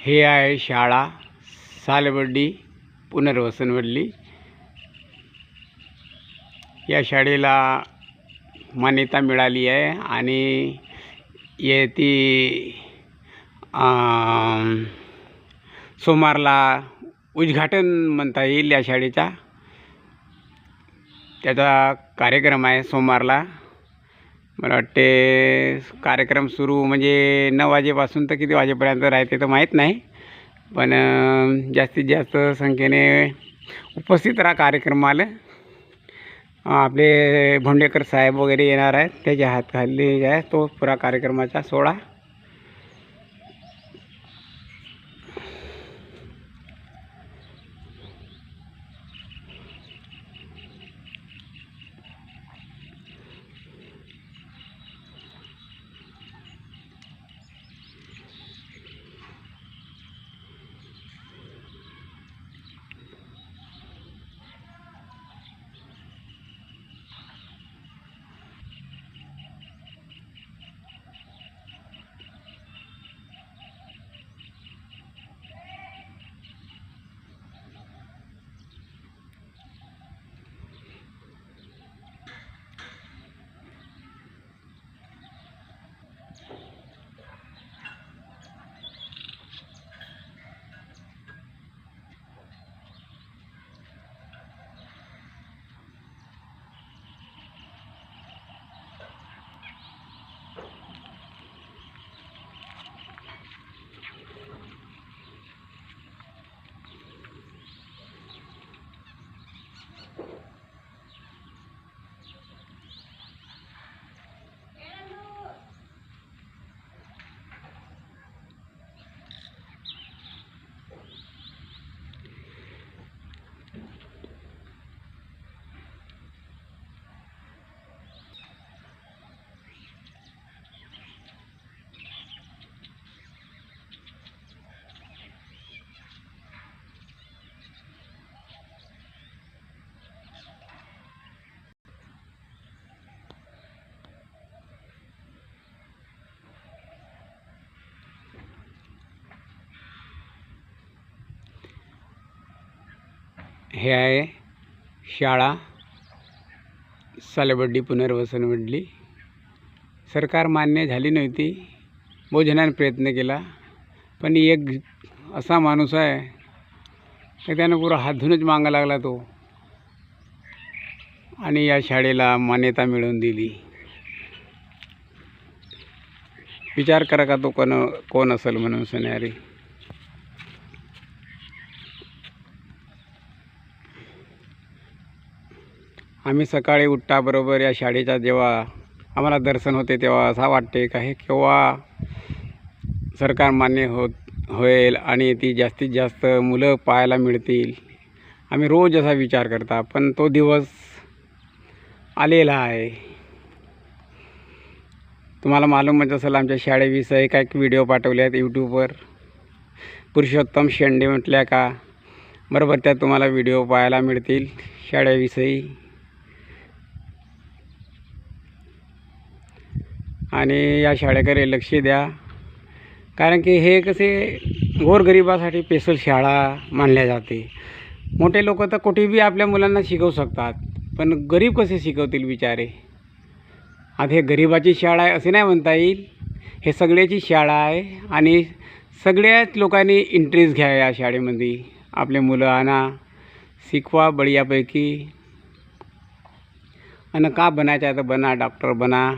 हे आहे शाळा सालबर्डी पुनर्वसनवडली। या शाळेला मान्यता मिळाली आहे आणि ती सोमवारला उद्घाटन म्हणता येईल या शाळेचा। त्याचा कार्यक्रम आहे सोमवारला। मला वाटते कार्यक्रम सुरू म्हणजे 9 वाजेपासून तर किती वाजेपर्यंत राहते तर माहीत नाही, पण जास्तीत जास्त संख्येने उपस्थित राहा कार्यक्रमाला। आपले भोंडेकर साहेब वगैरे येणार आहेत, त्याच्या हाताखाली आहे तो पुरा कार्यक्रमाचा सोहळा। हे आहे शाळा सालबर्डी पुनर्वसनवडली। सरकार मान्य झाली नव्हती, बहुत जणांनी प्रयत्न केला, पण एक असा माणूस आहे की त्यानं पुरा हात धुवूनच मागा लागला तो, आणि या शाळेला मान्यता मिळवून दिली। विचार करा का तो कोण असेल म्हणून सन्यारी। आम्ही सकाळी उठल्याबरोबर या शाळेचा जेव्हा आम्हाला दर्शन होते तेव्हा असा वाटते का हे केव्हा सरकार मान्य होईल आणि ती जास्तीत जास्त मुलं पाहायला मिळतील। आम्ही रोज असा विचार करता, पण तो दिवस आलेला आहे। तुम्हाला मालूमच असेल, आमच्या शाळेविषयी काही व्हिडिओ पाठवले आहेत यूट्यूबवर, पुरुषोत्तम शेंडे म्हटल्या का बरोबर त्यात तुम्हाला व्हिडिओ पाहायला मिळतील शाळेविषयी। आणि या शाळेकडे लक्ष द्या, कारण की हे कसे गोरगरिबासाठी स्पेशल शाळा मानल्या जाते। मोठे लोक तर कुठे बी आपल्या मुलांना शिकवू शकतात, पण गरीब कसे शिकवतील बिचारे। आता हे गरिबाची शाळा आहे असे नाही म्हणता येईल, हे सगळ्याची शाळा आहे आणि सगळ्याच लोकांनी इंटरेस्ट घ्या या शाळेमध्ये। आपले मुलं आणा, शिकवा बढियापैकी, आणि का बनायचं आहे तर बना, डॉक्टर बना,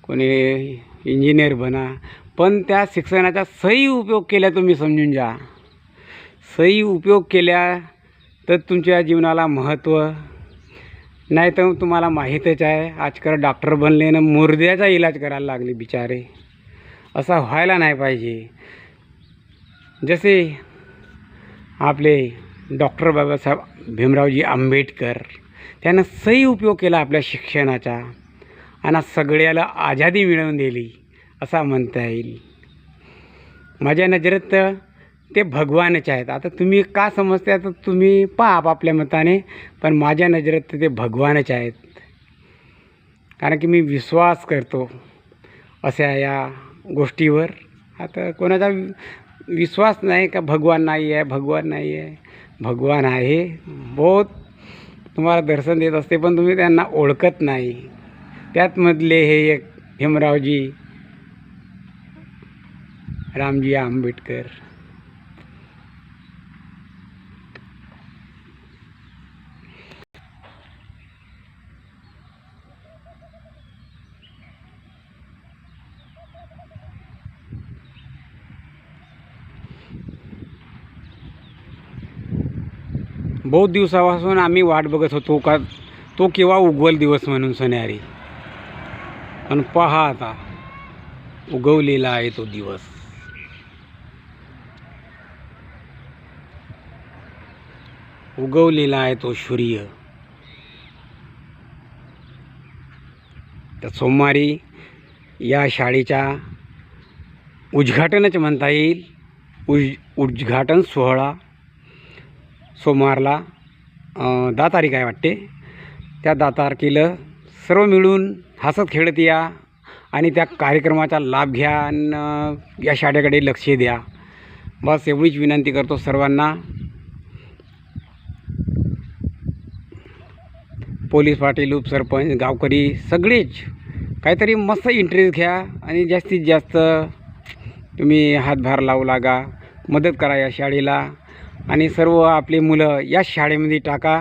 कोणी इंजिनियर बना, पण त्या शिक्षणाचा सही उपयोग केला तुम्ही समजून जा। सही उपयोग केल्या तर तुमच्या जीवनाला महत्त्व, नाही तर तुम्हाला माहीतच आहे आजकाल डॉक्टर बनले ना मुर्द्याचा इलाज करायला लागले बिचारे। असा व्हायला नाही पाहिजे। जसे आपले डॉक्टर बाबासाहेब भीमरावजी आंबेडकर, त्यानं सही उपयोग केला आपल्या शिक्षणाचा आणि सगळ्याला आझादी मिळवून दिली असा म्हणता येईल। माझ्या नजरेत ते भगवानच आहेत। आता तुम्ही का समजता तर तुम्ही पहा आपापल्या मताने, पण माझ्या नजरेत ते भगवानच आहेत, कारण की मी विश्वास करतो अशा या गोष्टीवर। आता कोणाचा विश्वास नाही का भगवान नाही आहे, भगवान नाही आहे. भगवान आहे, बहुत तुम्हाला दर्शन देत असते, पण तुम्ही त्यांना ओळखत नाही. त्यातमधले हे एक भीमरावजी रामजी आंबेडकर. बहुत दिवसापासून आम्ही वाट बघत होतो का तो केव्हा उगवल दिवस म्हणून सोन्यारी. पण पहा आता उगवलेला आहे तो दिवस. उगवलेला आहे तो सूर्य. तर सोमवारी या शाळेच्या उद्घाटनच म्हणता येईल. उद्घाटन सोहळा सोमवारला 10 तारीख आहे वाटते. त्या 10 तारखेला सर्व मिळून हसत खेळत या आणि त्या कार्यक्रमाचा लाभ घ्या आणि या शाळेकडे लक्ष द्या. बस एवढीच विनंती करतो सर्वांना. पोलीस पाटील, उपसरपंच, गावकरी सगळेच काहीतरी मस्त इंटरेस्ट घ्या आणि जास्तीत जास्त तुम्ही हातभार लावू लागा, मदत करा या शाळेला आणि सर्व आपली मुलं या शाळेमध्ये टाका.